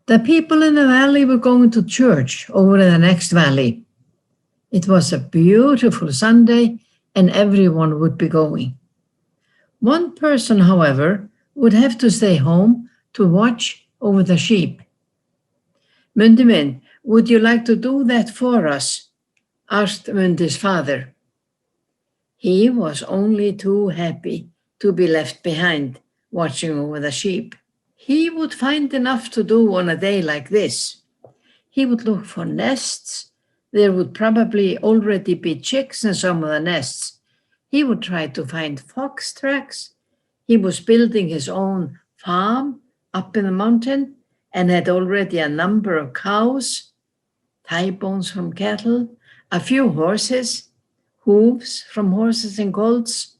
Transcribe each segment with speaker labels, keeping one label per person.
Speaker 1: The people in the valley were going to church over in the next valley. It was a beautiful Sunday and everyone would be going. One person, however, would have to stay home to watch over the sheep. Mundi minn, would you like to do that for us? Asked Mundi's father. He was only too happy to be left behind, watching over the sheep. He would find enough to do on a day like this. He would look for nests. There would probably already be chicks in some of the nests. He would try to find fox tracks. He was building his own farm up in the mountain and had already a number of cows, thigh bones from cattle, a few horses, hooves from horses and colts,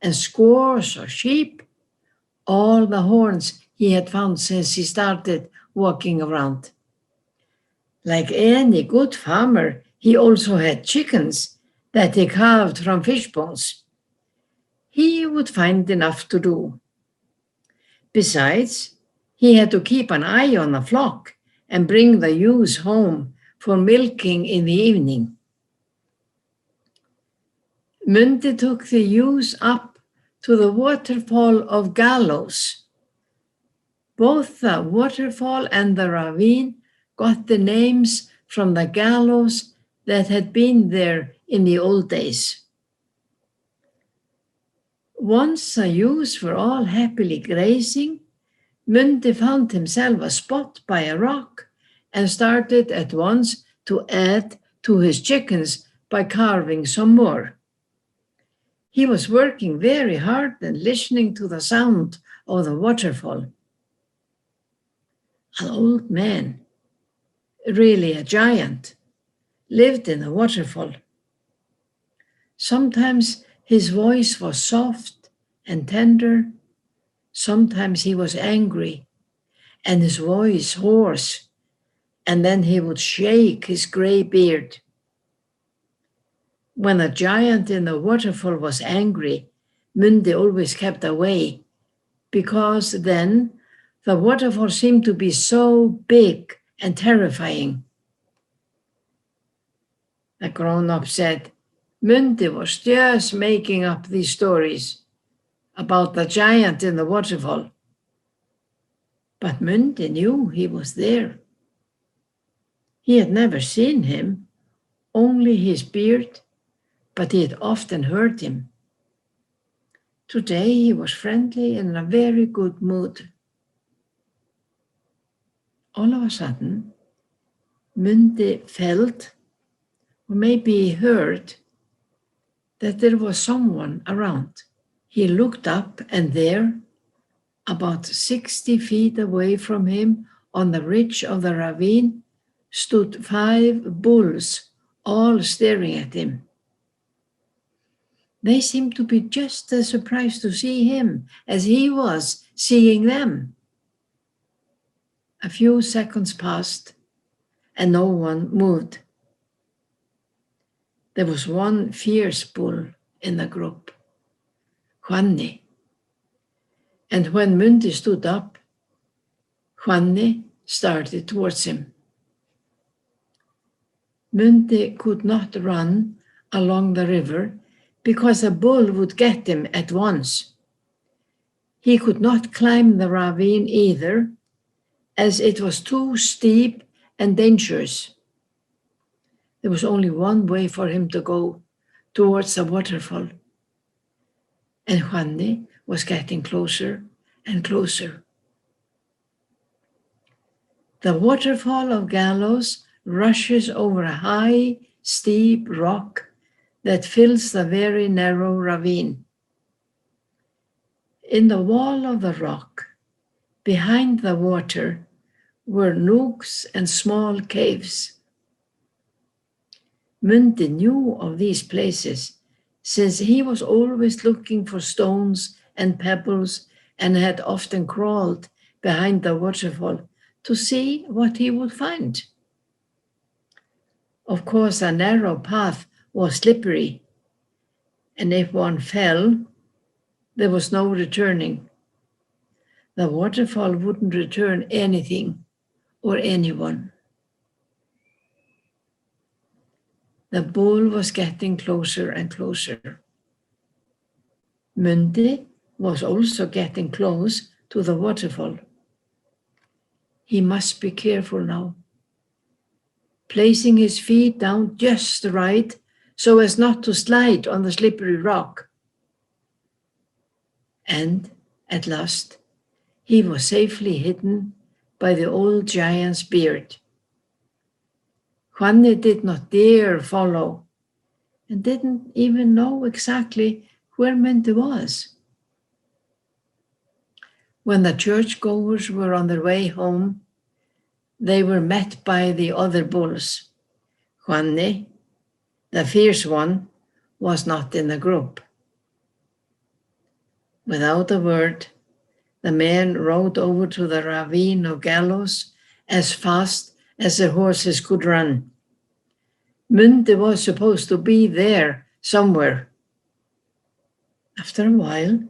Speaker 1: and scores of sheep, all the horns he had found since he started walking around. Like any good farmer, he also had chickens that he carved from fish bones. He would find enough to do. Besides, he had to keep an eye on the flock and bring the ewes home for milking in the evening. Mundi took the ewes up to the waterfall of Gallows. Both the waterfall and the ravine got the names from the gallows that had been there in the old days. Once the ewes were all happily grazing, Mundi found himself a spot by a rock and started at once to add to his chickens by carving some more. He was working very hard and listening to the sound of the waterfall. An old man, really a giant, lived in the waterfall. Sometimes his voice was soft and tender. Sometimes he was angry and his voice hoarse, and then he would shake his gray beard. When a giant in the waterfall was angry, Mundi always kept away, because then the waterfall seemed to be so big and terrifying. The grown-up said, Mundi was just making up these stories about the giant in the waterfall. But Mundi knew he was there. He had never seen him, only his beard, but he had often heard him. Today he was friendly and in a very good mood. All of a sudden, Mundi felt, or maybe he heard, that there was someone around. He looked up, and there, about 60 feet away from him, on the ridge of the ravine, stood 5 bulls, all staring at him. They seemed to be just as surprised to see him as he was seeing them. A few seconds passed, and no one moved. There was one fierce bull in the group, Hvanni. And when Mundi stood up, Hvanni started towards him. Mundi could not run along the river because a bull would get him at once. He could not climb the ravine either, as it was too steep and dangerous. There was only one way for him to go, towards the waterfall. And Hvanni was getting closer and closer. The waterfall of Gallows rushes over a high, steep rock that fills the very narrow ravine. In the wall of the rock, behind the water, were nooks and small caves. Mundi knew of these places, since he was always looking for stones and pebbles and had often crawled behind the waterfall to see what he would find. Of course, a narrow path was slippery, and if one fell, there was no returning. The waterfall wouldn't return anything, or anyone. The bull was getting closer and closer. Mundi was also getting close to the waterfall. He must be careful now, placing his feet down just right so as not to slide on the slippery rock. And at last, he was safely hidden by the old giant's beard. Hvanni did not dare follow and didn't even know exactly where Mundi was. When the churchgoers were on their way home, they were met by the other bulls. Hvanni, the fierce one, was not in the group. Without a word, the men rode over to the ravine of Gallows as fast as their horses could run. Mundi was supposed to be there somewhere. After a while,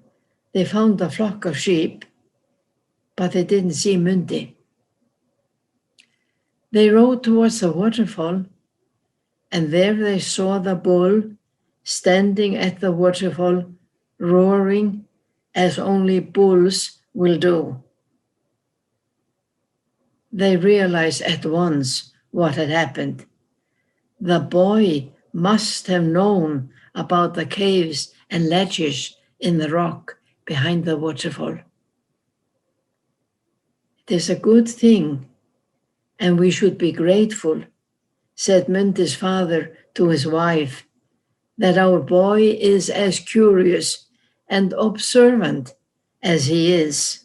Speaker 1: they found a flock of sheep, but they didn't see Mundi. They rode towards the waterfall, and there they saw the bull standing at the waterfall, roaring as only bulls will do. They realized at once what had happened. The boy must have known about the caves and ledges in the rock behind the waterfall. It is a good thing, and we should be grateful, said Mundi's father to his wife, that our boy is as curious and observant as he is.